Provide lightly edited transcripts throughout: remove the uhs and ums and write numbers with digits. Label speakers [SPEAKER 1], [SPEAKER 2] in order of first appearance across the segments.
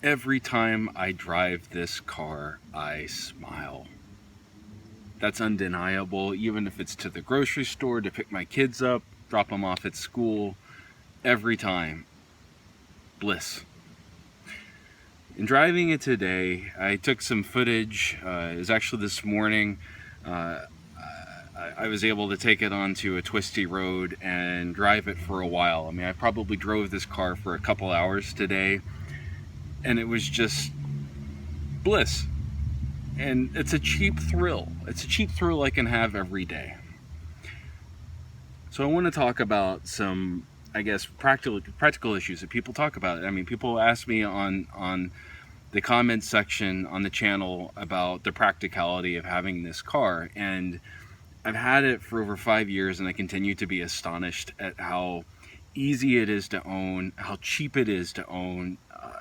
[SPEAKER 1] Every time I drive this car, I smile. That's undeniable, even if it's to the grocery store to pick my kids up, drop them off at school. Every time. Bliss. In driving it today, I took some footage. It was actually this morning. I was able to take it onto a twisty road and drive it for a while. I mean, I probably drove this car for a couple hours today, and it was just bliss. And it's a cheap thrill. It's a cheap thrill I can have every day. So I want to talk about some, I guess, practical issues that people talk about. I mean, people ask me on the comments section on the channel about the practicality of having this car, and I've had it for over 5 years, and I continue to be astonished at how easy it is to own, how cheap it is to own,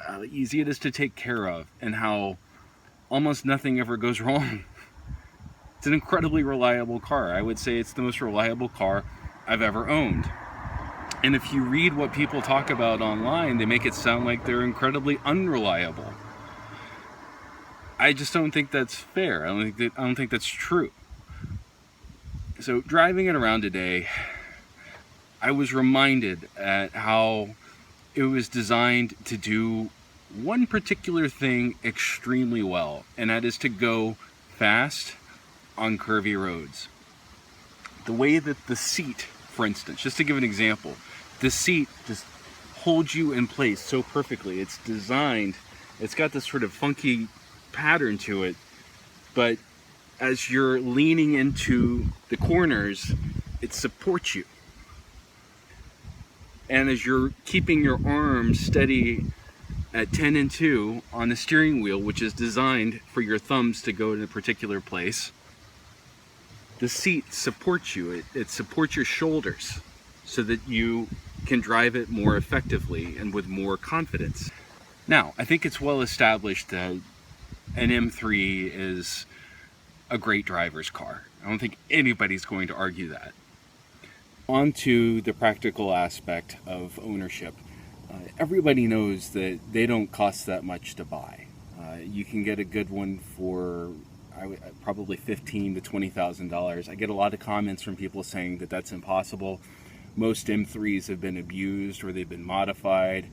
[SPEAKER 1] how easy it is to take care of, and how almost nothing ever goes wrong. It's an incredibly reliable car. I would say it's the most reliable car I've ever owned. And if you read what people talk about online, they make it sound like they're incredibly unreliable. I just don't think that's fair. I don't think that's true. So driving it around today, I was reminded at how it was designed to do one particular thing extremely well, and that is to go fast on curvy roads. The way that the seat, for instance, just to give an example, the seat just holds you in place so perfectly. It's designed, it's got this sort of funky pattern to it, but as you're leaning into the corners, it supports you. And as you're keeping your arms steady at 10 and 2 on the steering wheel, which is designed for your thumbs to go in a particular place, the seat supports you. It supports your shoulders so that you can drive it more effectively and with more confidence. Now, I think it's well established that an M3 is a great driver's car. I don't think anybody's going to argue that. On to the practical aspect of ownership. Everybody knows that they don't cost that much to buy. You can get a good one for probably $15,000 to $20,000. I get a lot of comments from people saying that that's impossible. Most M3s have been abused or they've been modified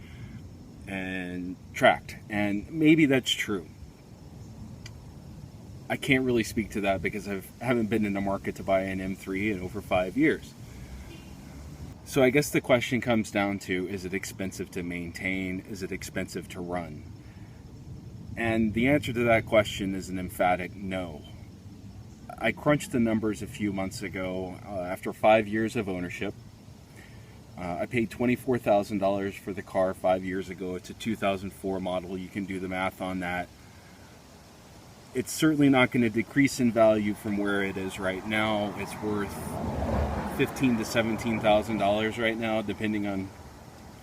[SPEAKER 1] and tracked, and maybe that's true. I can't really speak to that because I haven't been in the market to buy an M3 in over 5 years. So I guess the question comes down to, is it expensive to maintain? Is it expensive to run? And the answer to that question is an emphatic no. I crunched the numbers a few months ago after 5 years of ownership. I paid $24,000 for the car 5 years ago. It's a 2004 model. You can do the math on that. It's certainly not going to decrease in value from where it is right now. It's worth $15,000 to $17,000 right now, depending on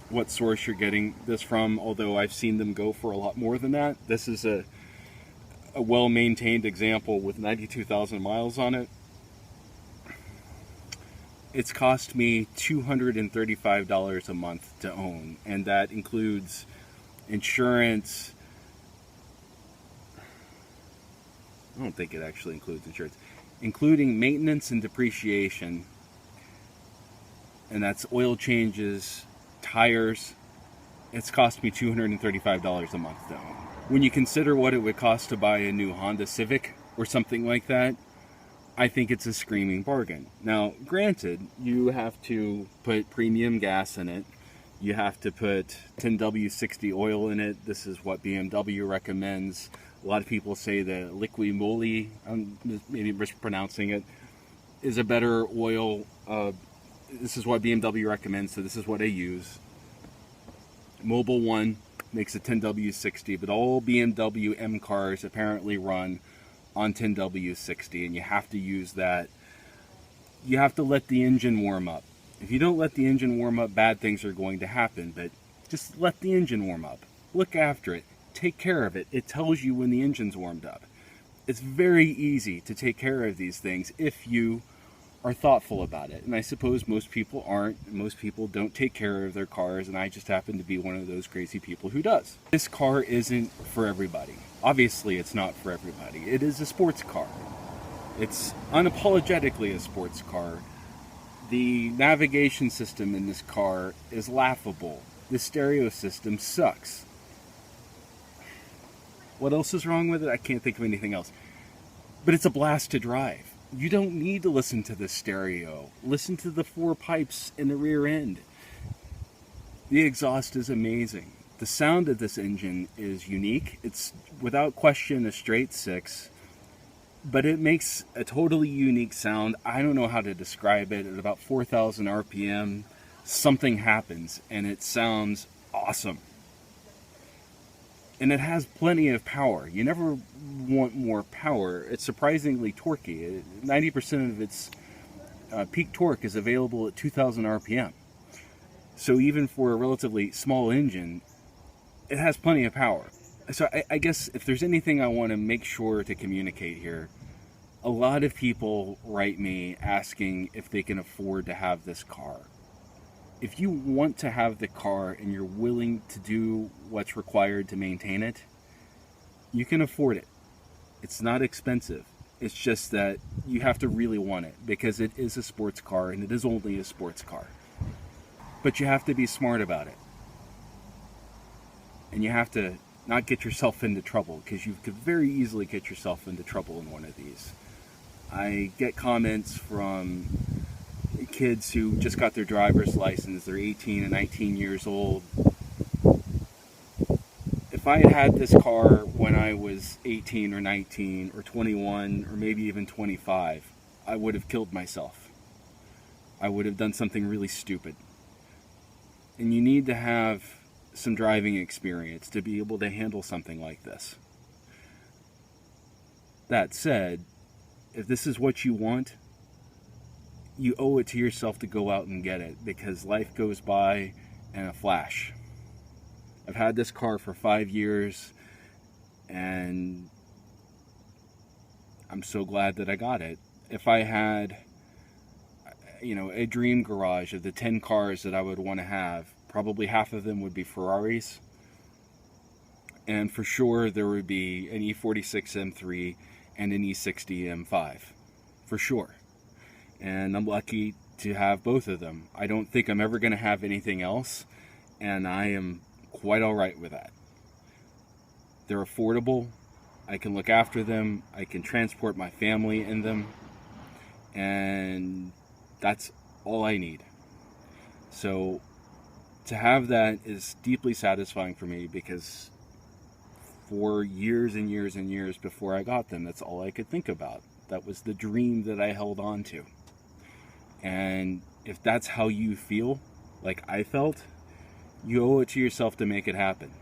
[SPEAKER 1] what source you're getting this from, although I've seen them go for a lot more than that. This is a well-maintained example with 92,000 miles on it. It's cost me $235 a month to own, and that includes insurance. I don't think it actually includes insurance, including maintenance and depreciation, and that's oil changes, tires. It's cost me $235 a month to own. When you consider what it would cost to buy a new Honda Civic or something like that, I think it's a screaming bargain. Now, granted, you have to put premium gas in it. You have to put 10W60 oil in it. This is what BMW recommends. A lot of people say the liqui moly, I'm maybe mispronouncing it, is a better oil. This is what BMW recommends, so this is what I use. Mobile One makes a 10W60, but all BMW M cars apparently run on 10W60, and you have to use that. You have to let the engine warm up. If you don't let the engine warm up, bad things are going to happen, but just let the engine warm up. Look after it. Take care of it. It tells you when the engine's warmed up. It's very easy to take care of these things if you are thoughtful about it. And I suppose most people aren't. Most people don't take care of their cars, and I just happen to be one of those crazy people who does. This car isn't for everybody. Obviously, it's not for everybody. It is a sports car. It's unapologetically a sports car. The navigation system in this car is laughable. The stereo system sucks. What else is wrong with it? I can't think of anything else. But it's a blast to drive. You don't need to listen to the stereo. Listen to the 4 pipes in the rear end. The exhaust is amazing. The sound of this engine is unique. It's without question a straight 6, but it makes a totally unique sound. I don't know how to describe it. At about 4,000 RPM, something happens and it sounds awesome. And it has plenty of power. You never want more power. It's surprisingly torquey. 90% of its peak torque is available at 2,000 RPM. So even for a relatively small engine, it has plenty of power. So I guess if there's anything I want to make sure to communicate here, a lot of people write me asking if they can afford to have this car. If you want to have the car and you're willing to do what's required to maintain it, you can afford it. It's not expensive. It's just that you have to really want it because it is a sports car and it is only a sports car. But you have to be smart about it. And you have to not get yourself into trouble because you could very easily get yourself into trouble in one of these. I get comments from kids who just got their driver's license. They're 18 and 19 years old. If I had had this car when I was 18 or 19 or 21 or maybe even 25, I would have killed myself. I would have done something really stupid. And you need to have some driving experience to be able to handle something like this. That said, if this is what you want, you owe it to yourself to go out and get it because life goes by in a flash. I've had this car for 5 years and I'm so glad that I got it. If I had, a dream garage of the 10 cars that I would want to have, probably half of them would be Ferraris. And for sure there would be an E46 M3 and an E60 M5. For sure. And I'm lucky to have both of them. I don't think I'm ever going to have anything else, and I am quite all right with that. They're affordable. I can look after them. I can transport my family in them, and that's all I need. So to have that is deeply satisfying for me because for years and years and years before I got them, that's all I could think about. That was the dream that I held on to. And if that's how you feel, like I felt, you owe it to yourself to make it happen.